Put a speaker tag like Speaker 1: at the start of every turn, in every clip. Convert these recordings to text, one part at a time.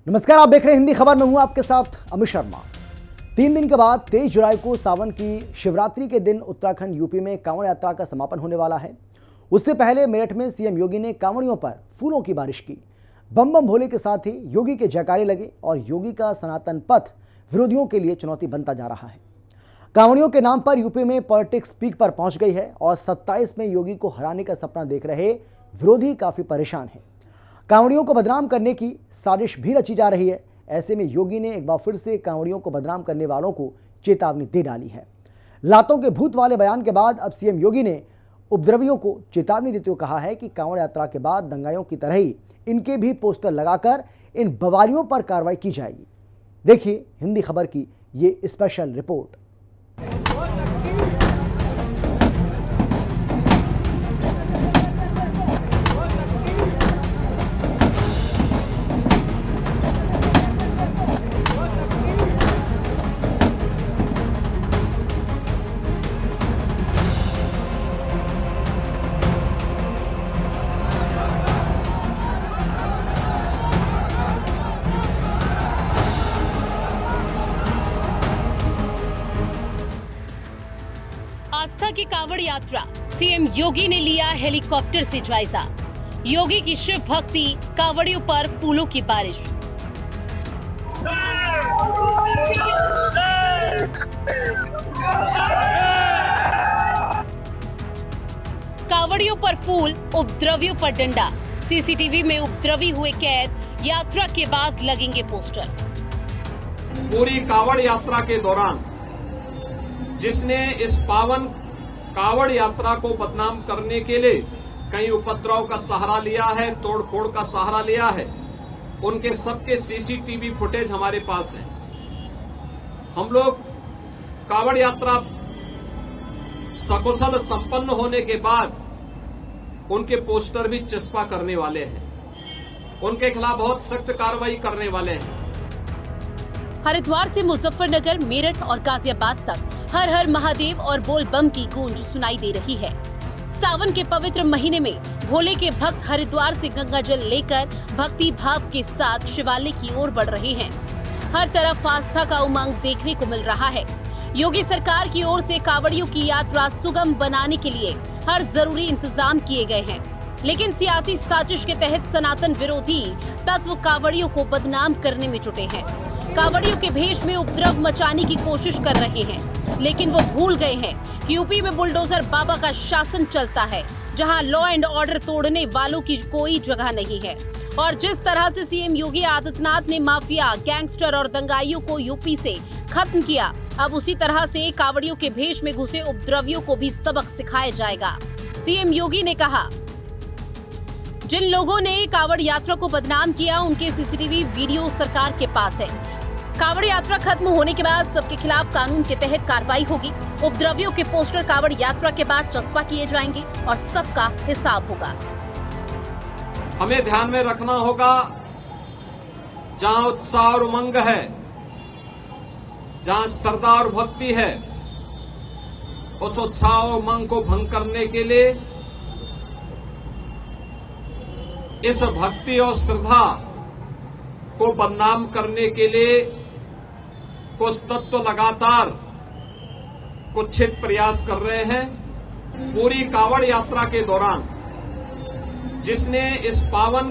Speaker 1: नमस्कार, आप देख रहे हैं हिंदी खबर में हूं आपके साथ अमित शर्मा। 3 दिन के बाद 23 जुलाई को सावन की शिवरात्रि के दिन उत्तराखंड यूपी में कांवड़ यात्रा का समापन होने वाला है। उससे पहले मेरठ में सीएम योगी ने कांवड़ियों पर फूलों की बारिश की। बम बम भोले के साथ ही योगी के जयकारे लगे और योगी का सनातन पथ विरोधियों के लिए चुनौती बनता जा रहा है। कांवड़ियों के नाम पर यूपी में पॉलिटिक्स पीक पर पहुंच गई है और 27 में योगी को हराने का सपना देख रहे विरोधी काफी परेशान हैं। कांवड़ियों को बदनाम करने की साजिश भी रची जा रही है। ऐसे में योगी ने एक बार फिर से कांवड़ियों को बदनाम करने वालों को चेतावनी दे डाली है। लातों के भूत वाले बयान के बाद अब सीएम योगी ने उपद्रवियों को चेतावनी देते हुए कहा है कि कांवड़ यात्रा के बाद दंगाइयों की तरह ही इनके भी पोस्टर लगाकर इन बवालियों पर कार्रवाई की जाएगी। देखिए हिंदी खबर की ये स्पेशल रिपोर्ट।
Speaker 2: आस्था की कांवड़ यात्रा, सीएम योगी ने लिया हेलीकॉप्टर से जायजा। योगी की शिव भक्ति, कांवड़ियों पर फूलों की बारिश। कांवड़ियों पर फूल, उपद्रवियों पर डंडा। सीसीटीवी में उपद्रवी हुए कैद, यात्रा के बाद लगेंगे पोस्टर।
Speaker 3: पूरी कांवड़ यात्रा के दौरान जिसने इस पावन कांवड़ यात्रा को बदनाम करने के लिए कई उपद्रव का सहारा लिया है, तोड़फोड़ का सहारा लिया है, उनके सबके सीसीटीवी फुटेज हमारे पास है। हम लोग कांवड़ यात्रा सकुशल संपन्न होने के बाद उनके पोस्टर भी चस्पा करने वाले हैं। उनके खिलाफ बहुत सख्त कार्रवाई करने वाले हैं।
Speaker 2: हरिद्वार से मुजफ्फरनगर, मेरठ और गाजियाबाद तक हर हर महादेव और बोल बम की गूंज सुनाई दे रही है। सावन के पवित्र महीने में भोले के भक्त हरिद्वार से गंगा जल लेकर भक्ति भाव के साथ शिवालय की ओर बढ़ रहे हैं। हर तरफ आस्था का उमंग देखने को मिल रहा है। योगी सरकार की ओर से कांवड़ियों की यात्रा सुगम बनाने के लिए हर जरूरी इंतजाम किए गए हैं, लेकिन सियासी साजिश के तहत सनातन विरोधी तत्व कांवड़ियों को बदनाम करने में जुटे हैं। कांवड़ियों के भेष में उपद्रव मचाने की कोशिश कर रहे हैं, लेकिन वो भूल गए हैं कि यूपी में बुलडोजर बाबा का शासन चलता है, जहां लॉ एंड ऑर्डर तोड़ने वालों की कोई जगह नहीं है। और जिस तरह से सीएम योगी आदित्यनाथ ने माफिया, गैंगस्टर और दंगाइयों को यूपी से खत्म किया, अब उसी तरह से कांवड़ियों के भेष में घुसे उपद्रवियों को भी सबक सिखाया जाएगा। सीएम योगी ने कहा, जिन लोगों ने कांवड़ यात्रा को बदनाम किया, उनके सीसीटीवी वीडियो सरकार के पास है। कांवड़ यात्रा खत्म होने के बाद सबके खिलाफ कानून के तहत कार्रवाई होगी। उपद्रवियों के पोस्टर कांवड़ यात्रा के बाद चस्पा किए जाएंगे और सबका हिसाब होगा।
Speaker 3: हमें ध्यान में रखना होगा, जहां उत्साह और उमंग है, जहां श्रद्धा और भक्ति है, उस उत्साह और उमंग को भंग करने के लिए, इस भक्ति और श्रद्धा को बदनाम करने के लिए कुछ तत्व लगातार कुत्सित प्रयास कर रहे हैं। पूरी कांवड़ यात्रा के दौरान जिसने इस पावन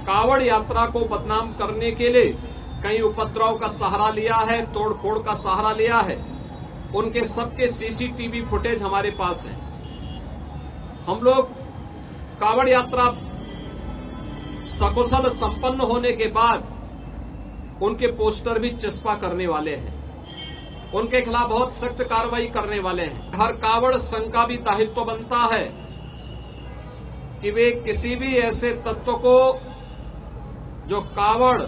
Speaker 3: कांवड़ यात्रा को बदनाम करने के लिए कई उपद्रव का सहारा लिया है, तोड़फोड़ का सहारा लिया है, उनके सबके सीसीटीवी फुटेज हमारे पास है। हम लोग कांवड़ यात्रा सकुशल संपन्न होने के बाद उनके पोस्टर भी चस्पा करने वाले हैं। उनके खिलाफ बहुत सख्त कार्रवाई करने वाले हैं। हर कांवड़ संघ का भी दायित्व बनता है कि वे किसी भी ऐसे तत्व को जो कांवड़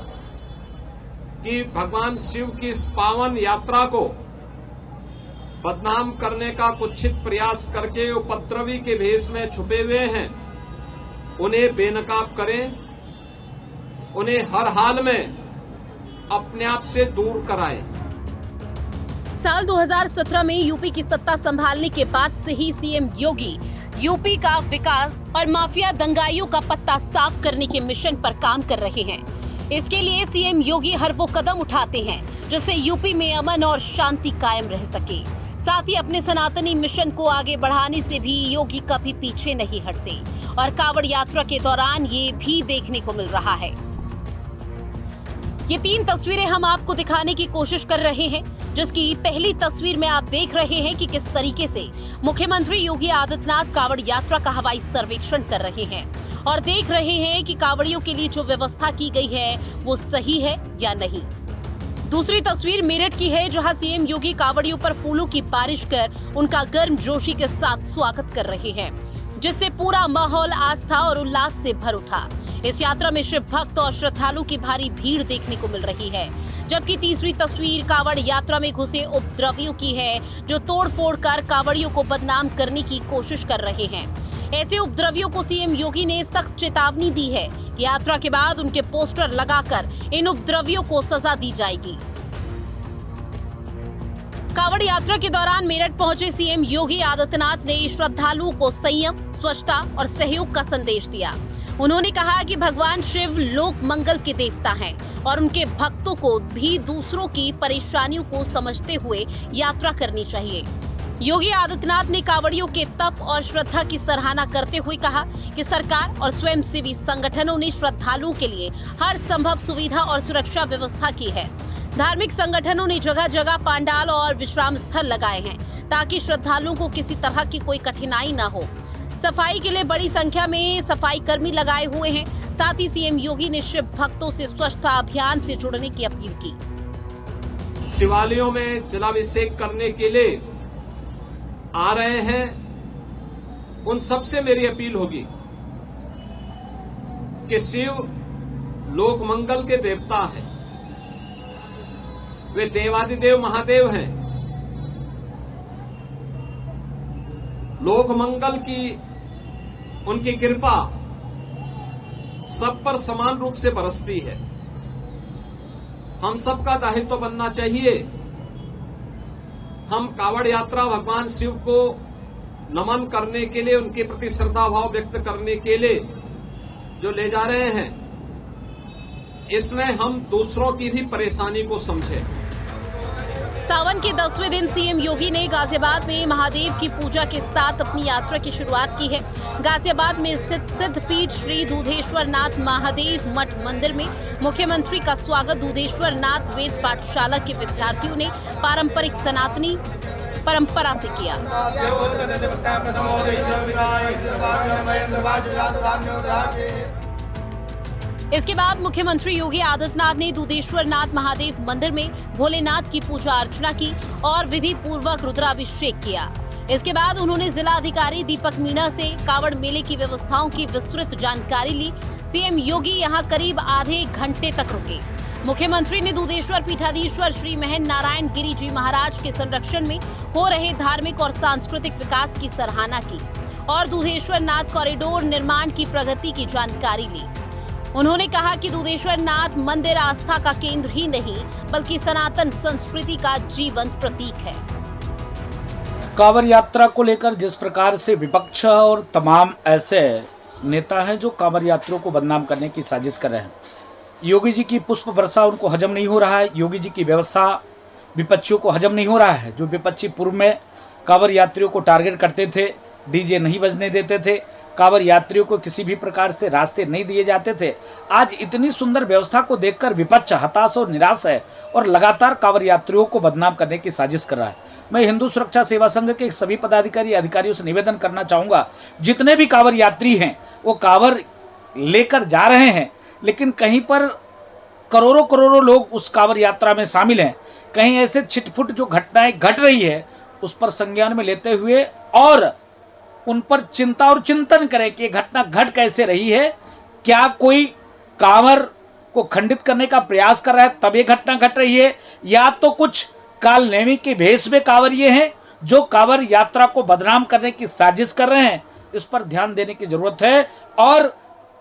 Speaker 3: की भगवान शिव की इस पावन यात्रा को बदनाम करने का कुत्सित प्रयास करके उपद्रवी के भेष में छुपे हुए हैं, उन्हें बेनकाब करें, उन्हें हर हाल में अपने आप से दूर कराएं।
Speaker 2: साल 2017 में यूपी की सत्ता संभालने के बाद से ही सीएम योगी यूपी का विकास और माफिया दंगाइयों का पत्ता साफ करने के मिशन पर काम कर रहे हैं। इसके लिए सीएम योगी हर वो कदम उठाते हैं जिससे यूपी में अमन और शांति कायम रह सके। साथ ही अपने सनातनी मिशन को आगे बढ़ाने से भी योगी कभी पीछे नहीं हटते और कांवड़ यात्रा के दौरान ये भी देखने को मिल रहा है। ये 3 तस्वीरें हम आपको दिखाने की कोशिश कर रहे हैं, जिसकी पहली तस्वीर में आप देख रहे हैं कि किस तरीके से मुख्यमंत्री योगी आदित्यनाथ कांवड़ यात्रा का हवाई सर्वेक्षण कर रहे हैं और देख रहे हैं कि कांवड़ियों के लिए जो व्यवस्था की गई है वो सही है या नहीं। दूसरी तस्वीर मेरठ की है, जहां सीएम योगी कांवड़ियों पर फूलों की बारिश कर उनका गर्मजोशी के साथ स्वागत कर रहे हैं, जिससे पूरा माहौल आस्था और उल्लास से भर उठा। इस यात्रा में शिव भक्त और श्रद्धालु की भारी भीड़ देखने को मिल रही है। जबकि तीसरी तस्वीर कांवड़ यात्रा में घुसे उपद्रवियों की है, जो तोड़फोड़ कर कांवड़ियों को बदनाम करने की कोशिश कर रहे हैं। ऐसे उपद्रवियों को सीएम योगी ने सख्त चेतावनी दी है कि यात्रा के बाद उनके पोस्टर लगाकर इन उपद्रवियों को सजा दी जाएगी। कांवड़ यात्रा के दौरान मेरठ पहुंचे सीएम योगी आदित्यनाथ ने श्रद्धालुओं को संयम, स्वच्छता और सहयोग का संदेश दिया। उन्होंने कहा कि भगवान शिव लोक मंगल के देवता हैं और उनके भक्तों को भी दूसरों की परेशानियों को समझते हुए यात्रा करनी चाहिए। योगी आदित्यनाथ ने कांवड़ियों के तप और श्रद्धा की सराहना करते हुए कहा कि सरकार और स्वयंसेवी संगठनों ने श्रद्धालुओं के लिए हर संभव सुविधा और सुरक्षा व्यवस्था की है। धार्मिक संगठनों ने जगह जगह पंडाल और विश्राम स्थल लगाए हैं ताकि श्रद्धालुओं को किसी तरह की कोई कठिनाई न हो। सफाई के लिए बड़ी संख्या में सफाई कर्मी लगाए हुए हैं। साथ ही सीएम योगी ने शिव भक्तों से स्वच्छता अभियान से जुड़ने की अपील की।
Speaker 3: शिवालयों में जलाभिषेक करने के लिए आ रहे हैं, उन सबसे मेरी अपील होगी कि शिव लोक मंगल के देवता हैं, वे देवादिदेव महादेव हैं। लोक मंगल की उनकी कृपा सब पर समान रूप से बरसती है। हम सबका दायित्व बनना चाहिए। हम कांवड़ यात्रा भगवान शिव को नमन करने के लिए, उनके प्रति श्रद्धा भाव व्यक्त करने के लिए जो ले जा रहे हैं, इसमें हम दूसरों की भी परेशानी को समझें।
Speaker 2: सावन के 10वें दिन सीएम योगी ने गाजियाबाद में महादेव की पूजा के साथ अपनी यात्रा की शुरुआत की है। गाजियाबाद में स्थित सिद्धपीठ श्री दूधेश्वर नाथ महादेव मठ मंदिर में मुख्यमंत्री का स्वागत दूधेश्वर नाथ वेद पाठशाला के विद्यार्थियों ने पारंपरिक सनातनी परंपरा से किया। इसके बाद मुख्यमंत्री योगी आदित्यनाथ ने दूधेश्वर नाथ महादेव मंदिर में भोलेनाथ की पूजा अर्चना की और विधि पूर्वक रुद्राभिषेक किया। इसके बाद उन्होंने जिला अधिकारी दीपक मीणा से कांवड़ मेले की व्यवस्थाओं की विस्तृत जानकारी ली। सीएम योगी यहां करीब आधे घंटे तक रुके। मुख्यमंत्री ने दूधेश्वर पीठाधीश्वर श्री महन नारायण गिरी जी महाराज के संरक्षण में हो रहे धार्मिक और सांस्कृतिक विकास की सराहना की और दूधेश्वर नाथ कॉरिडोर निर्माण की प्रगति की जानकारी ली। उन्होंने कहा कि दूधेश्वर नाथ मंदिर आस्था का केंद्र ही नहीं बल्कि सनातन संस्कृति का जीवंत प्रतीक है।
Speaker 4: कांवड़ यात्रा को लेकर जिस प्रकार से विपक्ष और तमाम ऐसे नेता हैं जो कांवड़ यात्रियों को बदनाम करने की साजिश कर रहे हैं, योगी जी की पुष्प वर्षा उनको हजम नहीं हो रहा है। योगी जी की व्यवस्था विपक्षियों को हजम नहीं हो रहा है। जो विपक्षी पूर्व में कांवड़ यात्रियों को टारगेट करते थे, डीजे नहीं बजने देते थे, कांवड़ यात्रियों को किसी भी प्रकार से रास्ते नहीं दिए जाते थे, आज इतनी सुंदर व्यवस्था को देखकर विपक्ष हताश और निराश है और लगातार कांवड़ यात्रियों को बदनाम करने की साजिश कर रहा है। मैं हिंदू सुरक्षा सेवा संघ के सभी पदाधिकारी अधिकारियों से निवेदन करना चाहूँगा, जितने भी कांवड़ यात्री हैं वो कांवड़ लेकर जा रहे हैं, लेकिन कहीं पर करोड़ों करोड़ों लोग उस कांवड़ यात्रा में शामिल हैं। कहीं ऐसे छिटपुट जो घटनाएं घट रही है उस पर संज्ञान में लेते हुए और उन पर चिंता और चिंतन करें कि घटना घट कैसे रही है, क्या कोई कांवड़ को खंडित करने का प्रयास कर रहा है तब ये घटना घट रही है, या तो कुछ काल नेमी के भेष में कांवड़िए हैं जो कांवड़ यात्रा को बदनाम करने की साजिश कर रहे हैं। इस पर ध्यान देने की जरूरत है और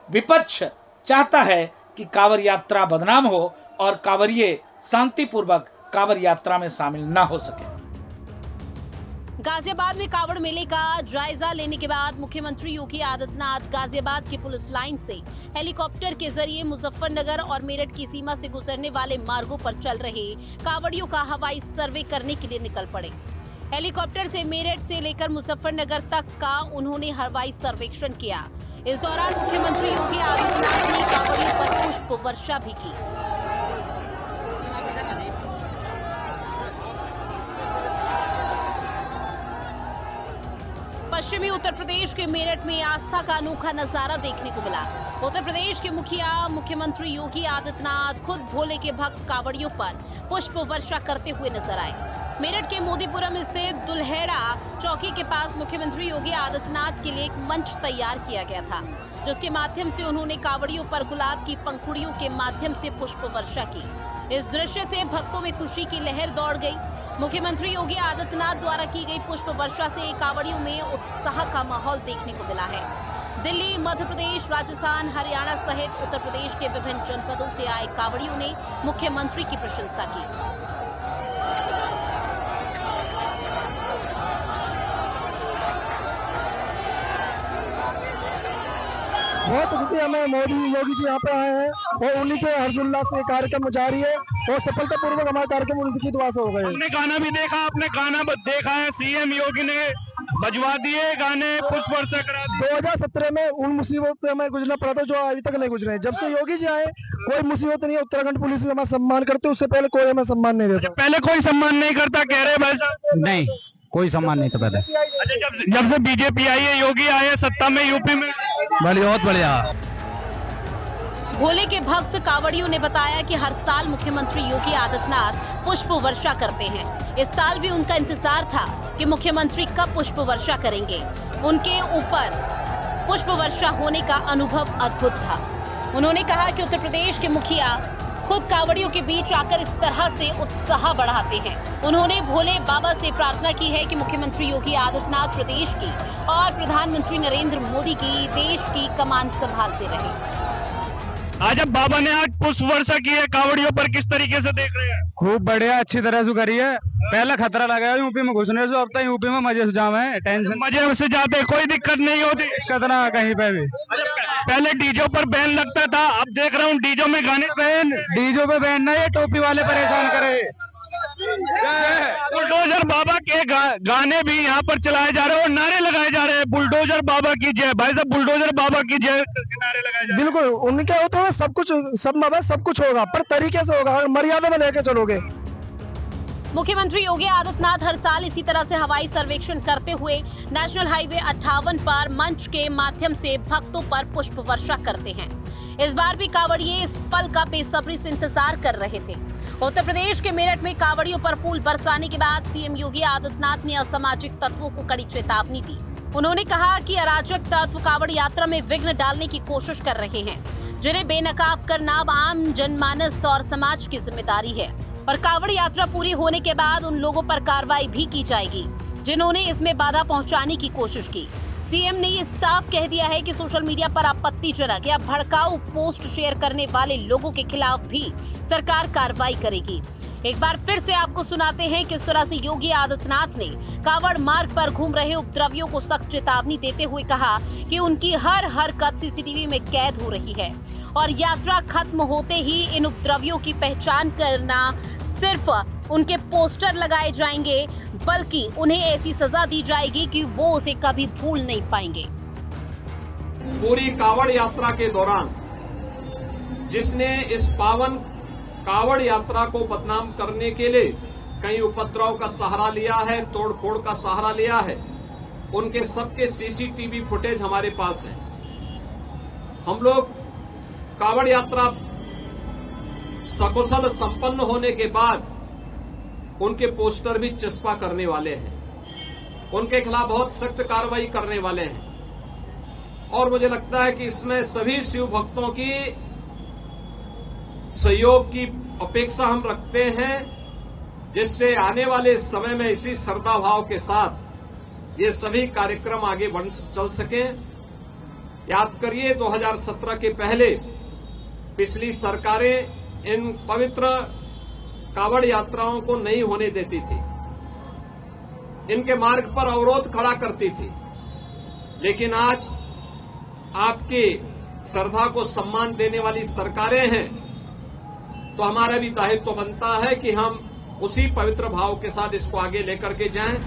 Speaker 4: विपक्ष चाहता है कि कांवड़ यात्रा बदनाम हो और कांवड़िए शांतिपूर्वक कांवड़ यात्रा में शामिल ना हो सके।
Speaker 2: गाजियाबाद में कावड़ मेले का जायजा लेने के बाद मुख्यमंत्री योगी आदित्यनाथ गाजियाबाद की पुलिस लाइन से हेलीकॉप्टर के जरिए मुजफ्फरनगर और मेरठ की सीमा से गुजरने वाले मार्गों पर चल रहे कावड़ियों का हवाई सर्वे करने के लिए निकल पड़े। हेलीकॉप्टर से मेरठ से लेकर मुजफ्फरनगर तक का उन्होंने हवाई सर्वेक्षण किया। इस दौरान मुख्यमंत्री योगी आदित्यनाथ ने कावड़ियों पर पुष्प वर्षा भी की। पश्चिमी उत्तर प्रदेश के मेरठ में आस्था का अनोखा नजारा देखने को मिला। उत्तर प्रदेश के मुखिया मुख्यमंत्री योगी आदित्यनाथ खुद भोले के भक्त कावड़ियों पर पुष्प वर्षा करते हुए नजर आए। मेरठ के मोदीपुरम स्थित दुल्हेड़ा चौकी के पास मुख्यमंत्री योगी आदित्यनाथ के लिए एक मंच तैयार किया गया था, जिसके माध्यम से उन्होंने कावड़ियों पर गुलाब की पंखुड़ियों के माध्यम से पुष्प वर्षा की। इस दृश्य से भक्तों में खुशी की लहर दौड़ गई। मुख्यमंत्री योगी आदित्यनाथ द्वारा की गई पुष्प वर्षा से कावड़ियों में उत्साह का माहौल देखने को मिला है। दिल्ली, मध्य प्रदेश, राजस्थान, हरियाणा सहित उत्तर प्रदेश के विभिन्न जनपदों से आए कावड़ियों ने मुख्यमंत्री की प्रशंसा की।
Speaker 5: बहुत खुशी हमें मोदी योगी जी यहाँ पे आए हैं और उन्हीं के हर्षोल्लास से कार्यक्रम जारी है और सफलतापूर्वक हमारा कार्यक्रम उनकी दुआ से हो गए।
Speaker 6: हमने गाना भी देखा, आपने गाना देखा है, सीएम योगी ने बजवा दिए गाने, पुष्प वर्षा करा दी।
Speaker 5: 2017 में उन मुसीबत से हमें गुजरना पड़ा था जो अभी तक नहीं गुजरे। जब से योगी जी आए कोई मुसीबत नहीं है। उत्तराखंड पुलिस भी हमारा सम्मान करते, उससे पहले कोई हमें सम्मान नहीं देता।
Speaker 6: पहले कोई सम्मान नहीं करता कह रहे भाई साहब?
Speaker 7: नहीं, कोई सम्मान नहीं था पहले।
Speaker 6: अच्छा, जब से बीजेपी आई है, योगी आए हैं सत्ता में यूपी में,
Speaker 7: बहुत बढ़िया।
Speaker 2: भोले के भक्त कावड़ियों ने बताया कि हर साल मुख्यमंत्री योगी आदित्यनाथ पुष्प वर्षा करते हैं। इस साल भी उनका इंतजार था कि मुख्यमंत्री कब पुष्प वर्षा करेंगे। उनके ऊपर पुष्प वर्षा होने का अनुभव अद्भुत था। उन्होंने कहा कि उत्तर प्रदेश के मुखिया खुद कावड़ियों के बीच आकर इस तरह से उत्साह बढ़ाते हैं। उन्होंने भोले बाबा से प्रार्थना की है कि मुख्यमंत्री योगी आदित्यनाथ प्रदेश की और प्रधानमंत्री नरेंद्र मोदी की देश की कमान संभालते रहे।
Speaker 6: आज अब बाबा ने आज पुष्प वर्षा की है, कावड़ियों पर किस तरीके से देख रहे हैं?
Speaker 7: खूब बढ़िया, अच्छी तरह से करी है। पहले खतरा लगा है यूपी में घुसने से, अब तक यूपी में मजे से जाम है, टेंशन
Speaker 6: मजे से जाते, कोई दिक्कत नहीं होती।
Speaker 7: दिक्कत ना कहीं पे भी।
Speaker 6: पहले डीजो पर बैन लगता था, अब देख रहा हूँ डीजो में गाने।
Speaker 7: डीजो पे बैन ना, ये टोपी वाले परेशान करे।
Speaker 6: बुलडोजर बाबा के गाने भी यहाँ पर चलाए जा रहे हैं और नारे लगाए जा रहे हैं, बुलडोजर बाबा की जय। भाई साहब, बुलडोजर बाबा की जय नारे लगाए जा रहे हैं।
Speaker 5: बिल्कुल, उनके होते हुए सब कुछ होगा, पर तरीके से होगा, मर्यादा में लेके चलोगे।
Speaker 2: मुख्यमंत्री योगी आदित्यनाथ हर साल इसी तरह से हवाई सर्वेक्षण करते हुए नेशनल हाईवे 58 पर मंच के माध्यम से भक्तों पर पुष्प वर्षा करते हैं। इस बार भी कावड़िए इस पल का बेसब्री से इंतजार कर रहे थे। उत्तर प्रदेश के मेरठ में कावड़ियों पर फूल बरसाने के बाद सीएम योगी आदित्यनाथ ने असामाजिक तत्वों को कड़ी चेतावनी दी। उन्होंने कहा कि अराजक तत्व कावड़ यात्रा में विघ्न डालने की कोशिश कर रहे हैं, जिन्हें बेनकाब करना आम जनमानस और समाज की जिम्मेदारी है और कावड़ यात्रा पूरी होने के बाद उन लोगों पर कार्रवाई भी की जाएगी जिन्होंने इसमें बाधा पहुंचाने की कोशिश की। सीएम ने ये साफ कह दिया है कि सोशल मीडिया पर आपत्तिजनक या भड़काऊ पोस्ट शेयर करने वाले लोगों के खिलाफ भी सरकार कार्रवाई करेगी। एक बार फिर से आपको सुनाते हैं किस तरह से योगी आदित्यनाथ ने कावड़ मार्ग पर घूम रहे उपद्रवियों को सख्त चेतावनी देते हुए कहा कि उनकी हर हरकत सीसीटीवी में कैद हो रही है और यात्रा खत्म होते ही इन उपद्रवियों की पहचान करना सिर्फ उनके पोस्टर लगाए जाएंगे, बल्कि उन्हें ऐसी सजा दी जाएगी कि वो उसे कभी भूल नहीं पाएंगे।
Speaker 3: पूरी कावड़ यात्रा के दौरान जिसने इस पावन कावड़ यात्रा को बदनाम करने के लिए कई उपद्रव का सहारा लिया है, तोड़फोड़ का सहारा लिया है, उनके सबके सीसीटीवी फुटेज हमारे पास है। हम लोग कावड़ यात्रा सकुशल संपन्न होने के बाद उनके पोस्टर भी चस्पा करने वाले हैं, उनके खिलाफ बहुत सख्त कार्रवाई करने वाले हैं और मुझे लगता है कि इसमें सभी शिव भक्तों की सहयोग की अपेक्षा हम रखते हैं, जिससे आने वाले समय में इसी श्रद्धा भाव के साथ ये सभी कार्यक्रम आगे बढ़ चल सकें। याद करिए 2017 के पहले पिछली सरकारें इन पवित्र कावड़ यात्राओं को नहीं होने देती थी। इनके मार्ग पर अवरोध खड़ा करती थी। लेकिन आज आपकी श्रद्धा को सम्मान देने वाली सरकारें हैं, तो हमारा भी दायित्व बनता है कि हम उसी पवित्र भाव के साथ इसको आगे लेकर के जाएं।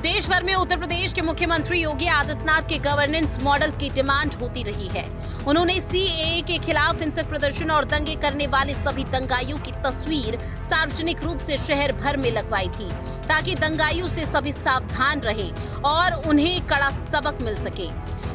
Speaker 2: देश भर में उत्तर प्रदेश के मुख्यमंत्री योगी आदित्यनाथ के गवर्नेंस मॉडल की डिमांड होती रही है। उन्होंने सीएए के खिलाफ हिंसक प्रदर्शन और दंगे करने वाले सभी दंगाइयों की तस्वीर सार्वजनिक रूप से शहर भर में लगवाई थी, ताकि दंगाइयों से सभी सावधान रहें और उन्हें कड़ा सबक मिल सके।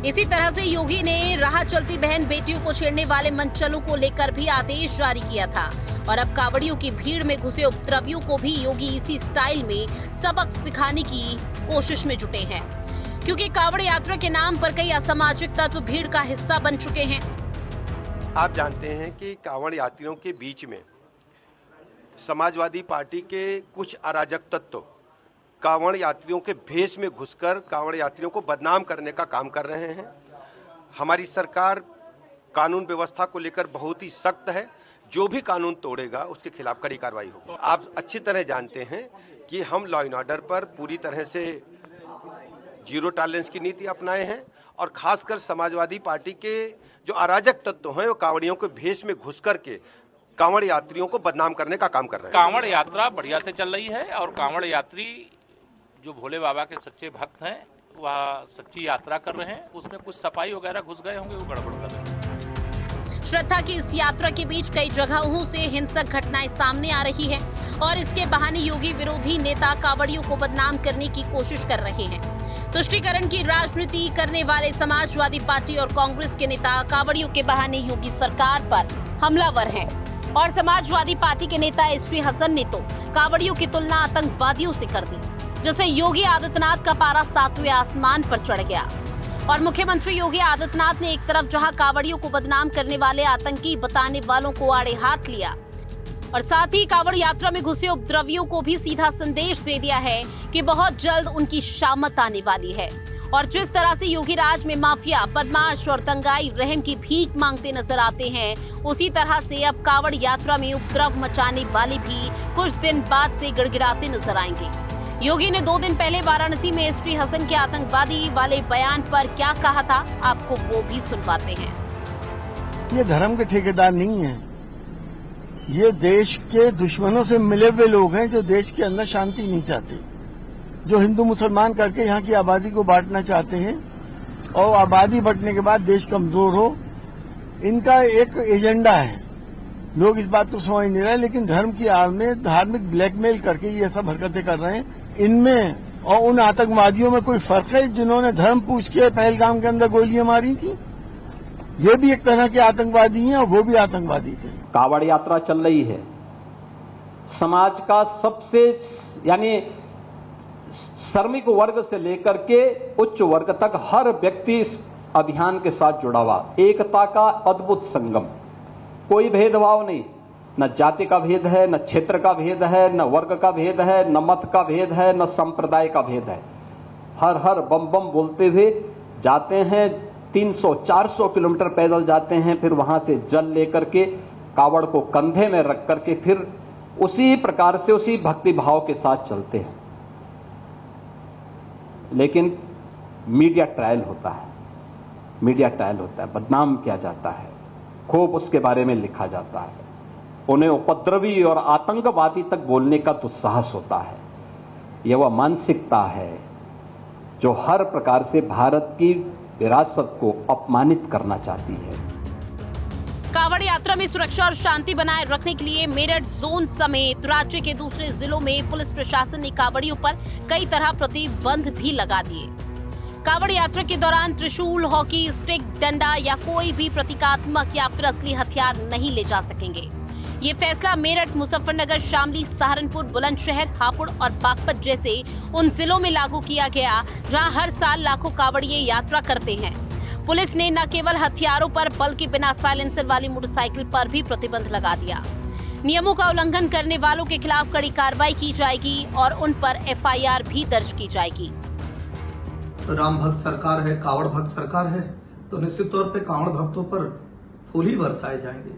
Speaker 2: इसी तरह से योगी ने राह चलती बहन बेटियों को छेड़ने वाले मनचलों को लेकर भी आदेश जारी किया था और अब कांवड़ियों की भीड़ में घुसे उपद्रवियों को भी योगी इसी स्टाइल में सबक सिखाने की कोशिश में जुटे हैं, क्योंकि कांवड़ यात्रा के नाम पर कई असामाजिक तत्व भीड़ का हिस्सा बन चुके हैं।
Speaker 8: आप जानते हैं कि कांवड़ यात्रियों के बीच में समाजवादी पार्टी के कुछ अराजक तत्व कांवड़ यात्रियों के भेष में घुसकर कांवड़ यात्रियों को बदनाम करने का काम कर रहे हैं। हमारी सरकार कानून व्यवस्था को लेकर बहुत ही सख्त है। जो भी कानून तोड़ेगा उसके खिलाफ कड़ी कार्रवाई होगी। आप अच्छी तरह जानते हैं कि हम लॉ एंड ऑर्डर पर पूरी तरह से जीरो टॉलरेंस की नीति अपनाए हैं और खासकर समाजवादी पार्टी के जो अराजक तत्व हैं वो कांवड़ियों के भेष में घुस करके कांवड़ यात्रियों को बदनाम करने का काम कर रहे हैं।
Speaker 9: कांवड़ यात्रा बढ़िया से चल रही है और कांवड़ यात्री जो भोले बाबा के सच्चे भक्त हैं वह सच्ची यात्रा कर रहे हैं। उसमें कुछ सफाई वगैरह घुस गए होंगे, वो गड़बड़ कर रहे हैं।
Speaker 2: श्रद्धा की इस यात्रा के बीच कई जगहों से हिंसक घटनाएं सामने आ रही है और इसके बहाने योगी विरोधी नेता कांवड़ियों को बदनाम करने की कोशिश कर रहे हैं। तुष्टीकरण की राजनीति करने वाले समाजवादी पार्टी और कांग्रेस के नेता कांवड़ियों के बहाने योगी सरकार पर हमलावर हैं और समाजवादी पार्टी के नेता एसटी हसन ने तो कांवड़ियों की तुलना आतंकवादियों से कर दी, जिससे योगी आदित्यनाथ का पारा 7वें आसमान पर चढ़ गया। और मुख्यमंत्री योगी आदित्यनाथ ने एक तरफ जहां कांवड़ियों को बदनाम करने वाले आतंकी बताने वालों को आड़े हाथ लिया और साथ ही कांवड़ यात्रा में घुसे उपद्रवियों को भी सीधा संदेश दे दिया है कि बहुत जल्द उनकी शामत आने वाली है। और जिस तरह से योगी राज में माफिया, बदमाश और दंगाई रहम की भीख मांगते नजर आते हैं, उसी तरह से अब कांवड़ यात्रा में उपद्रव मचाने वाले भी कुछ दिन बाद से गिड़गिड़ाते नजर आएंगे। योगी ने 2 दिन पहले वाराणसी में एसटी हसन के आतंकवादी वाले बयान पर क्या कहा था, आपको वो भी सुनवाते हैं।
Speaker 10: ये धर्म के ठेकेदार नहीं हैं, ये देश के दुश्मनों से मिले हुए लोग हैं जो देश के अंदर शांति नहीं चाहते, जो हिंदू मुसलमान करके यहाँ की आबादी को बांटना चाहते हैं और आबादी बढ़ने के बाद देश कमजोर हो। इनका एक एजेंडा है, लोग इस बात को समझ नहीं रहे, लेकिन धर्म की आड़ में धार्मिक ब्लैकमेल करके ये सब हरकतें कर रहे हैं। इनमें और उन आतंकवादियों में कोई फर्क है जिन्होंने धर्म पूछ के पहलगाम के अंदर गोलियां मारी थी? ये भी एक तरह के आतंकवादी हैं और वो भी आतंकवादी थे।
Speaker 11: कांवड़ यात्रा चल रही है, समाज का सबसे यानी श्रमिक वर्ग से लेकर के उच्च वर्ग तक हर व्यक्ति इस अभियान के साथ जुड़ा हुआ। एकता का अद्भुत संगम, कोई भेदभाव नहीं, न जाति का भेद है, न क्षेत्र का भेद है, न वर्ग का भेद है, न मत का भेद है, न संप्रदाय का भेद है। हर हर बम बम बोलते हुए जाते हैं, 300-400 किलोमीटर पैदल जाते हैं, फिर वहां से जल लेकर के कावड़ को कंधे में रख करके फिर उसी प्रकार से उसी भक्ति भाव के साथ चलते हैं। लेकिन मीडिया ट्रायल होता है, मीडिया ट्रायल होता है, बदनाम किया जाता है, खूब उसके बारे में लिखा जाता है, उन्हें उपद्रवी और आतंकवादी तक बोलने का दुस्साहस होता है। यह वह मानसिकता है जो हर प्रकार से भारत की विरासत को अपमानित करना चाहती है।
Speaker 2: कांवड़ यात्रा में सुरक्षा और शांति बनाए रखने के लिए मेरठ जोन समेत राज्य के दूसरे जिलों में पुलिस प्रशासन ने कांवड़ियों पर कई तरह प्रतिबंध भी लगा दिए। कांवड़ यात्रा के दौरान त्रिशूल, हॉकी स्टिक, डंडा या कोई भी प्रतीकात्मक या फिर असली हथियार नहीं ले जा सकेंगे। ये फैसला मेरठ, मुजफ्फरनगर, शामली, सहारनपुर, बुलंदशहर, हापुड़ और बागपत जैसे उन जिलों में लागू किया गया जहां हर साल लाखों कांवड़िये यात्रा करते हैं। पुलिस ने न केवल हथियारों पर बल्कि बिना साइलेंसर वाली मोटरसाइकिल पर भी प्रतिबंध लगा दिया। नियमों का उल्लंघन करने वालों के खिलाफ कड़ी कार्रवाई की जाएगी और उन पर एफआईआर भी दर्ज की जाएगी।
Speaker 12: राम भक्त सरकार है, कांवड़ भक्त सरकार है, तो निश्चित तौर पे कांवड़ भक्तों पर फूल ही बरसाए जाएंगे।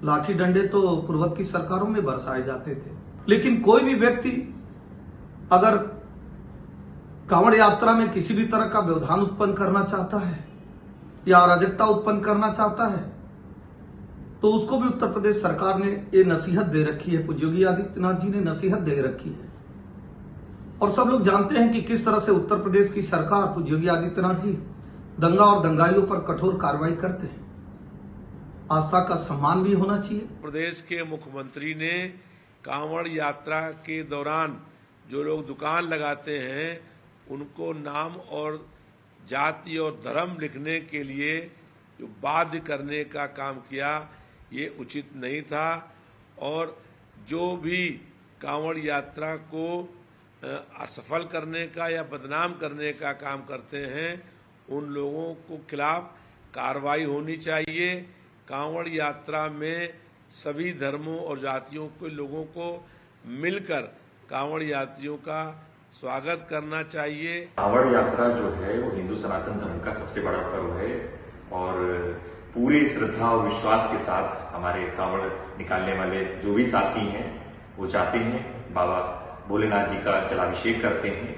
Speaker 12: लाठी डंडे तो पूर्वत की सरकारों में बरसाए जाते थे, लेकिन कोई भी व्यक्ति अगर कांवड़ यात्रा में किसी भी तरह का व्यवधान उत्पन्न करना चाहता है या अराजकता उत्पन्न करना चाहता है तो उसको भी उत्तर प्रदेश सरकार ने ये नसीहत दे रखी है, पूज्य योगी आदित्यनाथ जी ने नसीहत दे रखी है। और सब लोग जानते हैं कि किस तरह से उत्तर प्रदेश की सरकार, पूज्य योगी आदित्यनाथ जी दंगा और दंगाइयों पर कठोर कार्रवाई करते हैं। आस्था का सम्मान भी होना चाहिए।
Speaker 13: प्रदेश के मुख्यमंत्री ने कांवड़ यात्रा के दौरान जो लोग दुकान लगाते हैं उनको नाम और जाति और धर्म लिखने के लिए जो बाध्य करने का काम किया, ये उचित नहीं था। और जो भी कांवड़ यात्रा को असफल करने का या बदनाम करने का काम करते हैं उन लोगों को खिलाफ कार्रवाई होनी चाहिए। कांवड़ यात्रा में सभी धर्मों और जातियों के लोगों को मिलकर कांवड़ यात्रियों का स्वागत करना चाहिए।
Speaker 14: कांवड़ यात्रा जो है वो हिंदू सनातन धर्म का सबसे बड़ा पर्व है और पूरे श्रद्धा और विश्वास के साथ हमारे कांवड़ निकालने वाले जो भी साथी हैं वो जाते हैं, बाबा भोलेनाथ जी का जलाभिषेक करते हैं।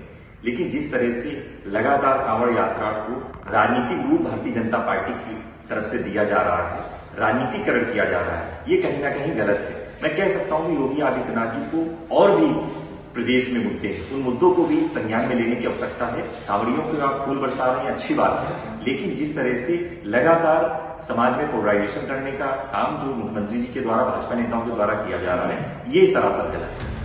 Speaker 14: लेकिन जिस तरह से लगातार कांवड़ यात्रा को राजनीतिक रूप भारतीय जनता पार्टी की तरफ से दिया जा रहा है, राजनीतिकरण किया जा रहा है, ये कहीं ना कहीं गलत है। मैं कह सकता हूं कि योगी आदित्यनाथ जी को और भी प्रदेश में मुद्दे हैं, उन मुद्दों को भी संज्ञान में लेने की आवश्यकता है। कांवड़ियों को आप फूल बरसा रहे हैं, अच्छी बात है, लेकिन जिस तरह से लगातार समाज में पोलराइजेशन करने का काम जो मुख्यमंत्री जी के द्वारा, भाजपा नेताओं के द्वारा किया जा रहा है, ये सरासर गलत है।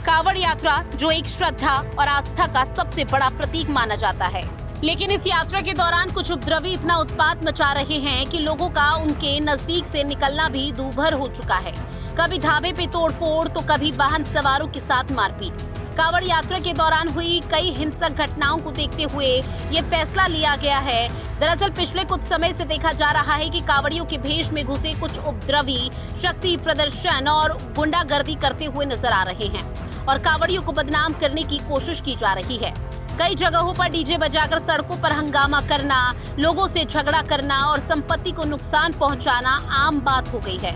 Speaker 2: कांवड़ यात्रा जो एक श्रद्धा और आस्था का सबसे बड़ा प्रतीक माना जाता है, लेकिन इस यात्रा के दौरान कुछ उपद्रवी इतना उत्पात मचा रहे हैं कि लोगों का उनके नजदीक से निकलना भी दूभर हो चुका है। कभी ढाबे पे तोड़फोड़ तो कभी वाहन सवारों के साथ मारपीट। कांवड़ यात्रा के दौरान हुई कई हिंसक घटनाओं को देखते हुए ये फैसला लिया गया है। दरअसल पिछले कुछ समय से देखा जा रहा है कि कांवड़ियों के भेष में घुसे कुछ उपद्रवी शक्ति प्रदर्शन और गुंडागर्दी करते हुए नजर आ रहे हैं और कांवड़ियों को बदनाम करने की कोशिश की जा रही है। कई जगहों पर डीजे बजाकर सड़कों पर हंगामा करना, लोगों से झगड़ा करना और संपत्ति को नुकसान पहुंचाना आम बात हो गई है।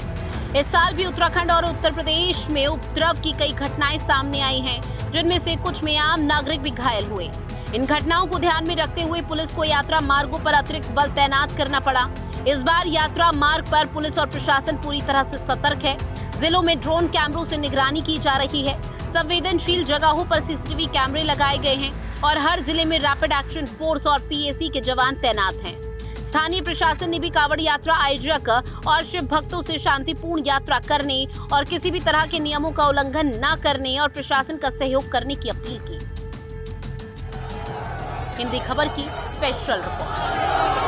Speaker 2: इस साल भी उत्तराखंड और उत्तर प्रदेश में उपद्रव की कई घटनाएं सामने आई हैं, जिनमें से कुछ में आम नागरिक भी घायल हुए। इन घटनाओं को ध्यान में रखते हुए पुलिस को यात्रा मार्गों पर अतिरिक्त बल तैनात करना पड़ा। इस बार यात्रा मार्ग पर पुलिस और प्रशासन पूरी तरह से सतर्क है। जिलों में ड्रोन कैमरों से निगरानी की जा रही है। संवेदनशील जगहों पर सीसीटीवी कैमरे लगाए गए हैं और हर जिले में रैपिड एक्शन फोर्स और पीएसी के जवान तैनात हैं। स्थानीय प्रशासन ने भी कांवड़ यात्रा आयोजक और शिव भक्तों से शांतिपूर्ण यात्रा करने और किसी भी तरह के नियमों का उल्लंघन न करने और प्रशासन का सहयोग करने की अपील की। हिंदी खबर की स्पेशल रिपोर्ट।